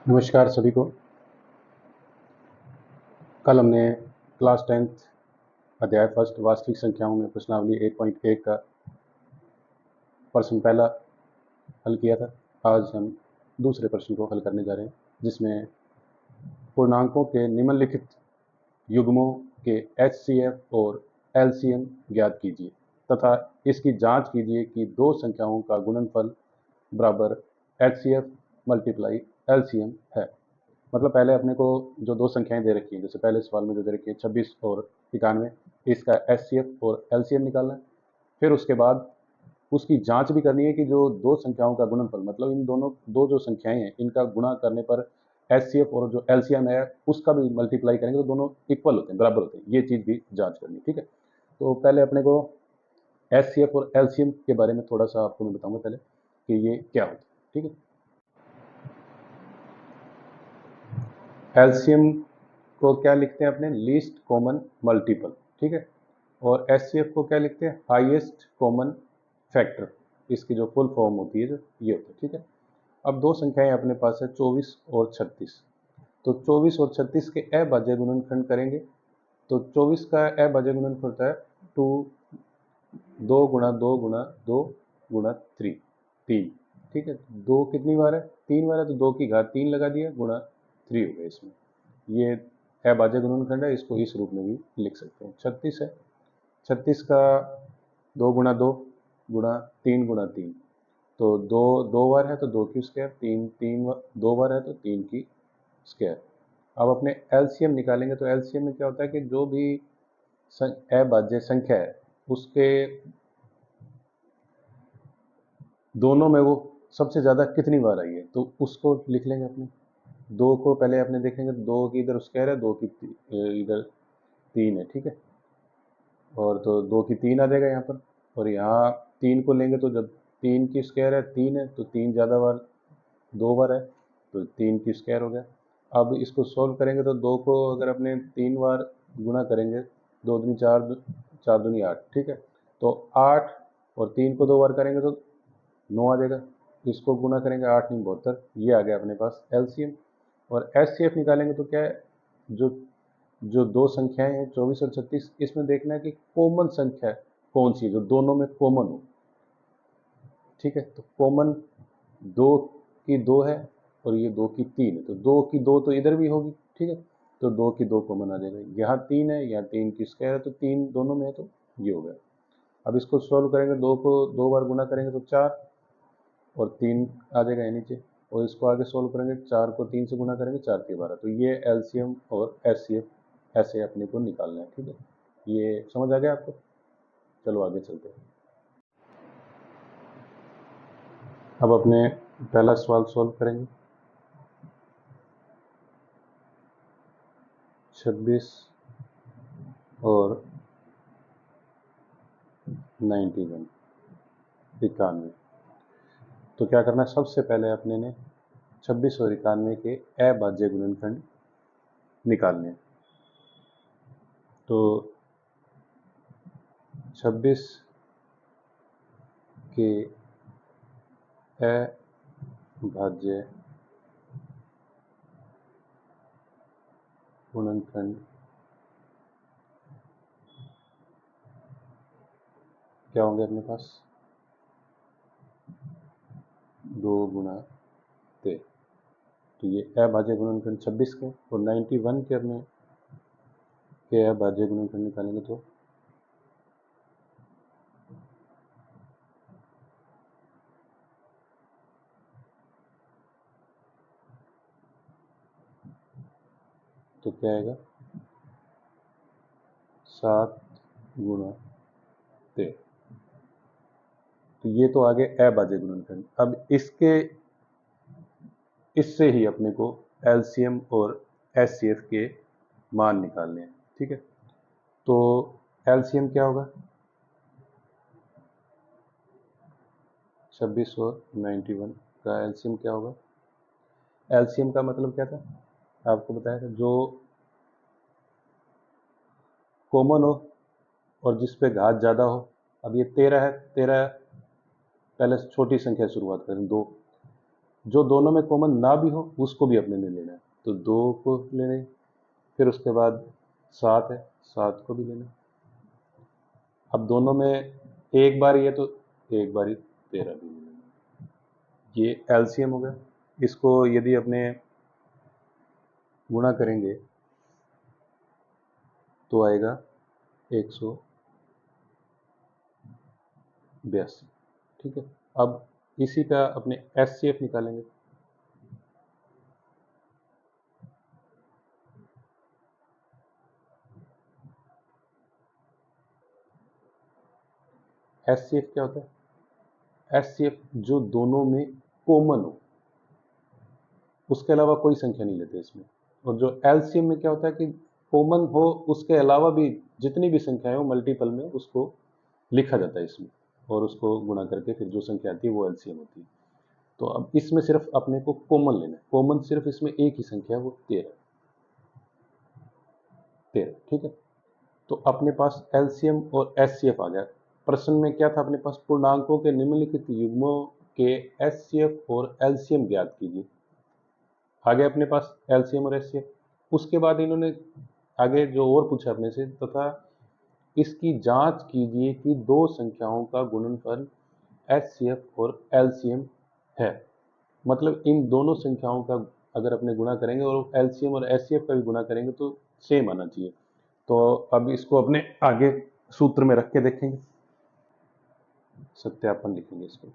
नमस्कार सभी को। कल हमने क्लास 10th अध्याय फर्स्ट वास्तविक संख्याओं में प्रश्नावली 8.1 का प्रश्न पहला हल किया था। आज हम दूसरे प्रश्न को हल करने जा रहे हैं, जिसमें पूर्णांकों के निम्नलिखित युग्मों के HCF और LCM ज्ञात कीजिए तथा इसकी जांच कीजिए कि दो संख्याओं का गुणनफल बराबर HCF मल्टीप्लाई LCM है। मतलब पहले अपने को जो दो संख्याएं दे रखी हैं, जैसे पहले सवाल में जो दे रखी है 26 और 91, इसका HCF और LCM निकालना है। फिर उसके बाद उसकी जांच भी करनी है कि जो दो संख्याओं का गुणनफल, मतलब इन दोनों दो जो संख्याएं हैं इनका गुणा करने पर HCF और जो LCM है उसका भी मल्टीप्लाई करेंगे तो दोनों इक्वल होते हैं, बराबर होते हैं। ये चीज़ भी जांच करनी है, ठीक है। तो पहले अपने को HCF और LCM के बारे में थोड़ा सा आपको मैं बताऊंगा पहले कि ये क्या होता है, ठीक है। LCM को क्या लिखते हैं अपने, लीस्ट कॉमन मल्टीपल, ठीक है। और HCF को क्या लिखते हैं, हाईएस्ट कॉमन फैक्टर। इसकी जो फुल फॉर्म होती है जो ये होता है, ठीक है। अब दो संख्याएं अपने पास है 24 और 36। तो 24 और 36 के अभाज्य गुणनखंड करेंगे तो 24 का अभाज्य गुणनखंड होता है 2 गुणा 2 गुणा 2 गुणा 3, ठीक है। दो कितनी बार है, 3 बार है, तो 2 की घात 3 लगा दिया गुणा 3 हो गया। इसमें ये अभाज्य गुणनखंड है, इसको इस रूप में भी लिख सकते हैं। 36 है, 36 का 2 गुणा 2 गुणा 3 गुणा 3, तो दो बार है तो 2 की स्क्वायर, तीन दो बार है तो 3 की स्क्वायर। अब अपने एलसीएम निकालेंगे तो एलसीएम में क्या होता है कि जो भी अभाज्य संख्या है उसके दोनों में वो सबसे ज़्यादा कितनी बार आई है तो उसको लिख लेंगे अपने। दो को पहले अपने देखेंगे, दो की इधर स्क्वायर है, दो की इधर 3 है, ठीक है। और तो 2 की 3 आ जाएगा यहाँ पर, और यहाँ 3 को लेंगे तो जब 3 की स्क्वायर है 3 है तो 3 ज़्यादा बार 2 बार है तो 3 की स्क्वायर हो गया। अब इसको सॉल्व करेंगे तो 2 को अगर अपने 3 बार गुणा करेंगे, 2 दूनी 4, 4 दूनी 8, ठीक है। तो 8 और 3 को 2 बार करेंगे तो 9 आ जाएगा। इसको गुणा करेंगे 8 9 72, ये आ गया अपने पास एलसीएम। और एचसीएफ निकालेंगे तो क्या है, जो जो दो संख्याएं हैं 24 और 36, इसमें देखना है कि कॉमन संख्या कौन सी है जो दोनों में कॉमन हो, ठीक है। तो कॉमन 2 की 2 है और ये 2 की 3 है, तो 2 की 2 तो इधर भी होगी, ठीक है। तो 2 की 2 कॉमन आ जाएगा। यहाँ 3 है, यहाँ 3 की स्क्वायर है, तो 3 दोनों में है तो ये हो गया। अब इसको सॉल्व करेंगे, 2 को 2 बार गुना करेंगे तो 4 और 3 आ जाएगा यहाँ नीचे। और इसको आगे सॉल्व करेंगे, 4 को 3 से गुना करेंगे, 4 के 12। तो ये एलसीएम और एचसीएफ ऐसे अपने को निकालना है, ठीक है। ये समझ आ गया आपको। चलो आगे चलते हैं। अब अपने पहला सवाल सॉल्व करेंगे। 26 और 91, 91। तो क्या करना है, सबसे पहले अपने ने 26 और 91 के अभाज्य गुणनखंड निकालने हैं। तो 26 के अभाज्य गुणनखंड क्या होंगे अपने पास, 2 गुणा 13। तो ये अभाज्य गुणनखंड 26 के, और 91 के अपने के अभाज्य गुणनखंड निकालेंगे तो क्या आएगा, 7 गुणा 13। तो ये तो आगे अभाज्य गुणनखंड। अब इससे ही अपने को एलसीएम और एचसीएफ के मान निकालने हैं, ठीक है। तो एलसीएम क्या होगा, 26 और 91 का एलसीएम क्या होगा। एलसीएम का मतलब क्या था, आपको बताया था, जो कॉमन हो और जिस पे घात ज़्यादा हो। अब ये 13 है, 13 पहले छोटी संख्या शुरुआत करें, 2, जो दोनों में कॉमन ना भी हो उसको भी अपने ने लेना है, तो 2 को लेने, फिर उसके बाद 7 है, 7 को भी लेना। अब दोनों में एक बार ही है तो एक बार ही 13 भी लेना। ये एलसीएम हो गया। इसको यदि अपने गुणा करेंगे तो आएगा 182। ठीक है, अब इसी का अपने एचसीएफ निकालेंगे। एचसीएफ क्या होता है? एचसीएफ जो दोनों में कॉमन हो, उसके अलावा कोई संख्या नहीं लेते इसमें। और जो एलसीएम में क्या होता है कि कॉमन हो उसके अलावा भी जितनी भी संख्याएं हो मल्टीपल में उसको लिखा जाता है इसमें, और उसको गुणा करके फिर जो संख्या आती है वो एलसीएम होती है। तो अब इसमें सिर्फ अपने को कॉमन लेना है। कॉमन सिर्फ इसमें एक ही संख्या है, वो 13। ठीक है, तो अपने पास एलसीएम और एचसीएफ आ गया। प्रश्न में क्या था अपने पास? पूर्णांकों के निम्नलिखित युग्मों के एचसीएफ और एलसीएम ज्ञात कीजिए। आ गया अपने पास एलसीएम और एचसीएफ। उसके बाद इन्होंने आगे जो और पूछा अपने से, तथा इसकी जांच कीजिए कि दो संख्याओं का गुणनफल एचसीएफ और एलसीएम है। मतलब इन दोनों संख्याओं का अगर अपने गुणा करेंगे और एलसीएम और एचसीएफ का भी गुणा करेंगे तो सेम आना चाहिए। तो अब इसको अपने आगे सूत्र में रख के देखेंगे, सत्यापन लिखेंगे इसको।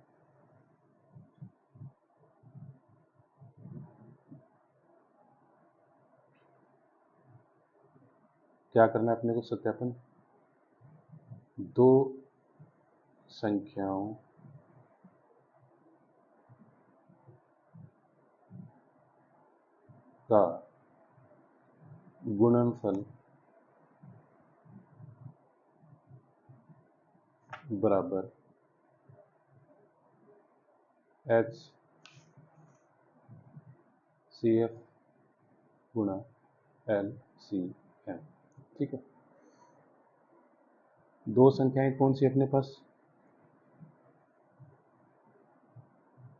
क्या करना है अपने को? सत्यापन, दो संख्याओं का गुणनफल बराबर एच सी एफ गुणा एल सी एम। ठीक है, दो संख्याएं कौन सी अपने पास?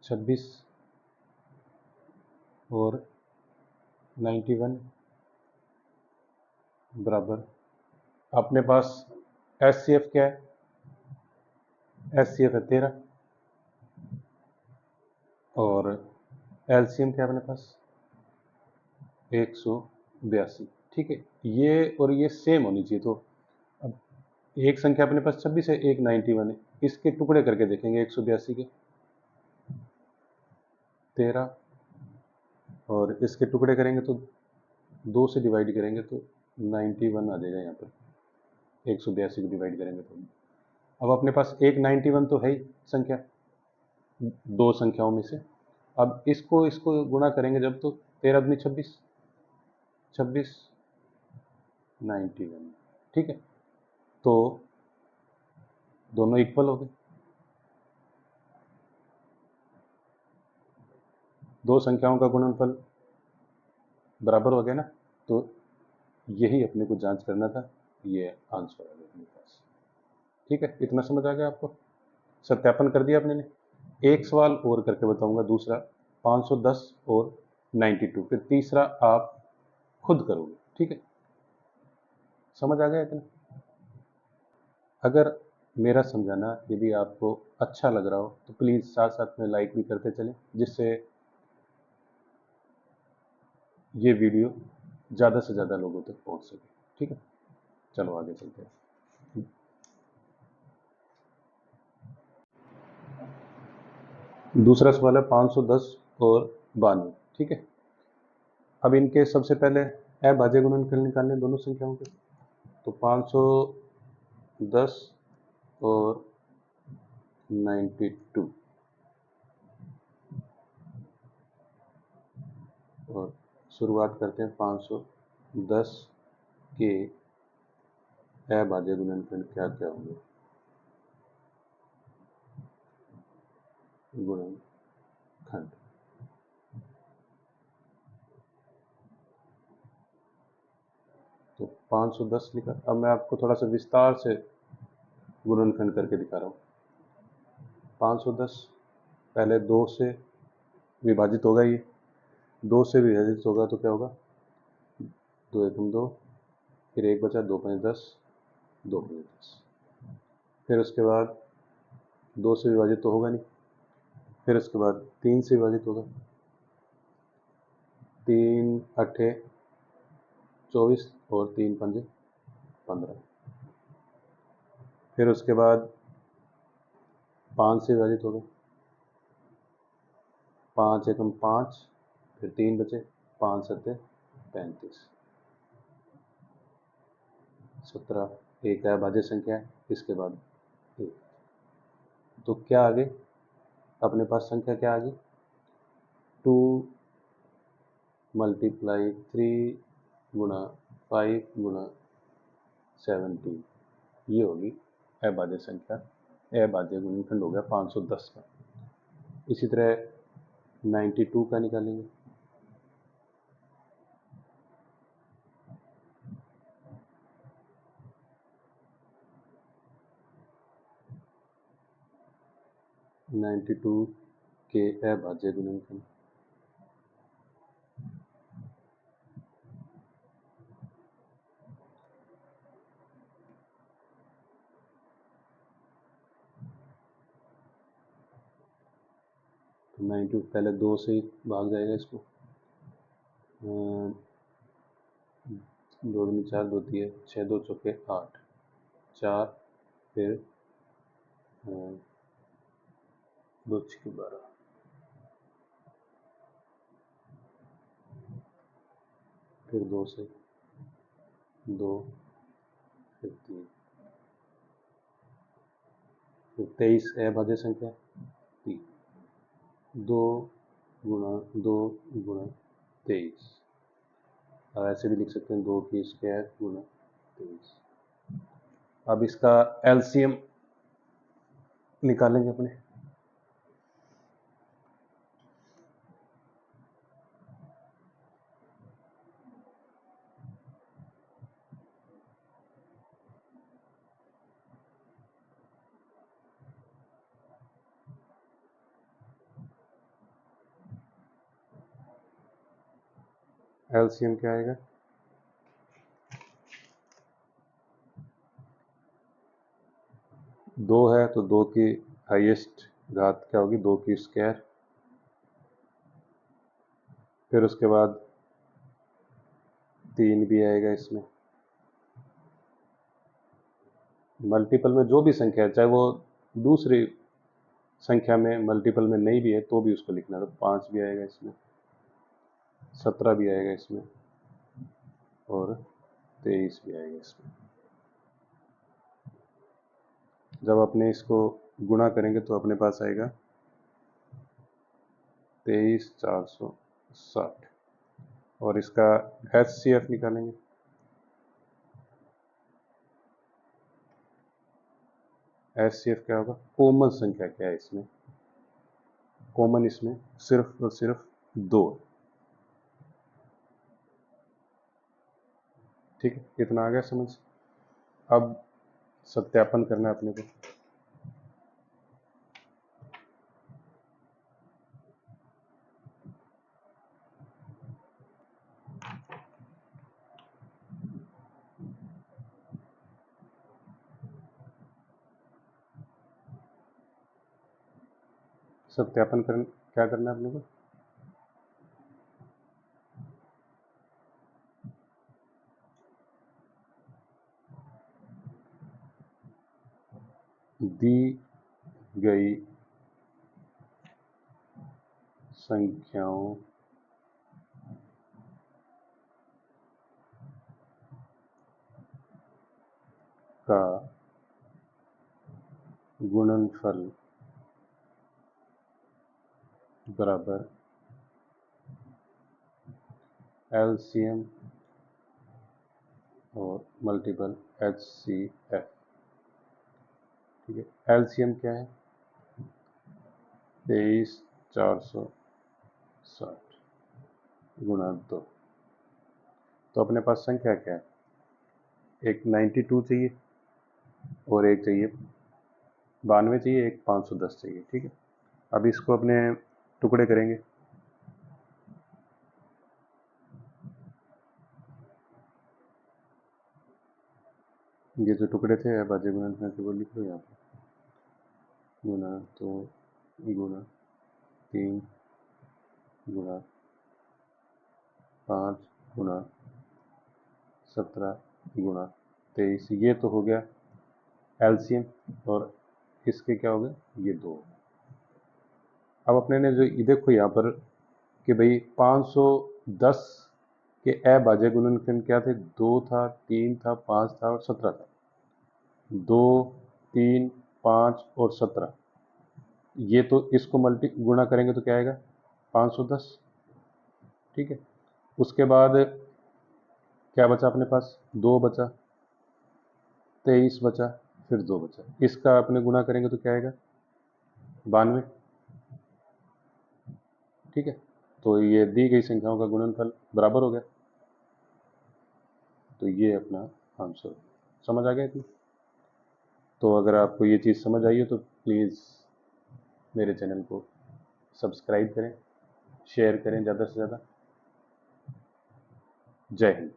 26 और 91 बराबर अपने पास एच सी एफ क्या है? एच सी एफ है 13 और एलसीएम क्या है अपने पास? 182। ठीक है, ये और ये सेम होनी चाहिए। तो अब एक संख्या अपने पास 26 है, एक 91 है, इसके टुकड़े करके देखेंगे 182 के, 13, और इसके टुकड़े करेंगे तो 2 से डिवाइड करेंगे तो 91 आ जाएगा यहाँ पर। 182 को डिवाइड करेंगे तो अब अपने पास एक 91 तो है ही संख्या दो संख्याओं में से। अब इसको इसको गुणा करेंगे जब, तो 13 दूनी 26, 26 91। ठीक है, तो दोनों इक्वल हो गए। दो संख्याओं का गुणनफल बराबर हो गया ना, तो यही अपने को जांच करना था। ये आंसर आ गया अपने पास। ठीक है, इतना समझ आ गया आपको? सत्यापन कर दिया अपने ने। एक सवाल और करके बताऊंगा, दूसरा 510 और 92, फिर तीसरा आप खुद करोगे। ठीक है, समझ आ गया इतना? अगर मेरा समझाना यदि आपको अच्छा लग रहा हो तो प्लीज़ साथ साथ में लाइक भी करते चलें, जिससे ये वीडियो ज़्यादा से ज़्यादा लोगों तक पहुंच सके। ठीक है, चलो आगे चलते हैं। दूसरा सवाल है 510 और 92। ठीक है, अब इनके सबसे पहले अभाज्य गुणनफल निकालने दोनों संख्याओं के। तो 510 और 92, और शुरुआत करते हैं 510 के अभाज्य गुणनफल क्या क्या होंगे? गुणनखंड। तो 510 लिखा। अब मैं आपको थोड़ा सा विस्तार से गुणनखंड करके दिखा रहा हूँ। 510 पहले 2 से विभाजित होगा, ये 2 से विभाजित होगा तो क्या होगा, 2 एकम 2, फिर 1 बचा, 2 5 10, 2 5 10। फिर उसके बाद 2 से विभाजित तो होगा नहीं, फिर उसके बाद 3 से विभाजित होगा, 3 अट्ठे 24 और 3 पंजे 15। फिर उसके बाद 5 से विभाजित होगा, 5 एकम 5, फिर 3 बचे, 5 सत्ते 35, 17। एक अभाज्य संख्या है, इसके बाद 1। तो क्या आगे अपने पास संख्या क्या आ गई, 2 मल्टीप्लाई 3 गुणा 5 गुणा 17, ये होगी अभाज्य संख्या। अभाज्य गुणनखंड हो गया 510 का। इसी तरह 92 का निकालेंगे, के अभाज्य गुणनखंड, तो 92 पहले 2 से ही भाग जाएगा इसको, 2 दूनी 4, 2 तिये 6, 2 चौके 8, 4, फिर 2 छक्के 12, फिर 2 से 2, फिर 3, फिर 23 अभाज्य संख्या 3, 2 गुणा 2 गुणा 23, अब ऐसे भी लिख सकते हैं 2 की स्क्वायर गुणा 23। अब इसका एलसीएम निकालेंगे अपने, एलसीएम क्या आएगा, 2 है तो 2 की हाईएस्ट घात क्या होगी, 2 की स्क्वायर, फिर उसके बाद 3 भी आएगा इसमें। मल्टीपल में जो भी संख्या है, चाहे वो दूसरी संख्या में मल्टीपल में नहीं भी है तो भी उसको लिखना है, तो 5 भी आएगा इसमें, 17 भी आएगा इसमें, और 23 भी आएगा इसमें। जब अपने इसको गुणा करेंगे तो अपने पास आएगा 23,460, और इसका HCF निकालेंगे। HCF क्या होगा, कॉमन संख्या क्या है इसमें, कॉमन इसमें सिर्फ और सिर्फ 2, ठीक है, कितना आ गया समझ। अब सत्यापन करना है अपने को, सत्यापन कर क्या करना है अपने को, दी गई संख्याओं का गुणनफल बराबर एलसीएम और मल्टीपल HCF। ठीक है, एलसीएम क्या है, 23,460 गुणा 2, तो अपने पास संख्या क्या है, एक 92 चाहिए और एक चाहिए 92 चाहिए, एक 510 चाहिए। ठीक है, अब इसको अपने टुकड़े करेंगे, ये जो टुकड़े थे अभाज्य गुणनफल के वो लिख लो यहाँ पे। गुना तो गुना 3 गुना 5 गुना 17 गुना 23, ये तो हो गया एलसीएम, और इसके क्या हो गए, ये 2। अब अपने ने जो ये देखो यहाँ पर कि भाई 510 के अभाज्य गुणनखंड क्या थे, 2 था, 3 था, 5 था और 17 था। 2, 3, 5 और 17, ये तो इसको गुणा करेंगे तो क्या आएगा, 510। ठीक है, उसके बाद क्या बचा अपने पास, 2 बचा, 23 बचा, फिर 2 बचा, इसका अपने गुणा करेंगे तो क्या आएगा, 92। ठीक है, तो ये दी गई संख्याओं का गुणनफल बराबर हो गया। तो ये अपना आंसर समझ आ गया कि। तो अगर आपको ये चीज़ समझ आई हो तो प्लीज़ मेरे चैनल को सब्सक्राइब करें, शेयर करें ज़्यादा से ज़्यादा। जय हिंद।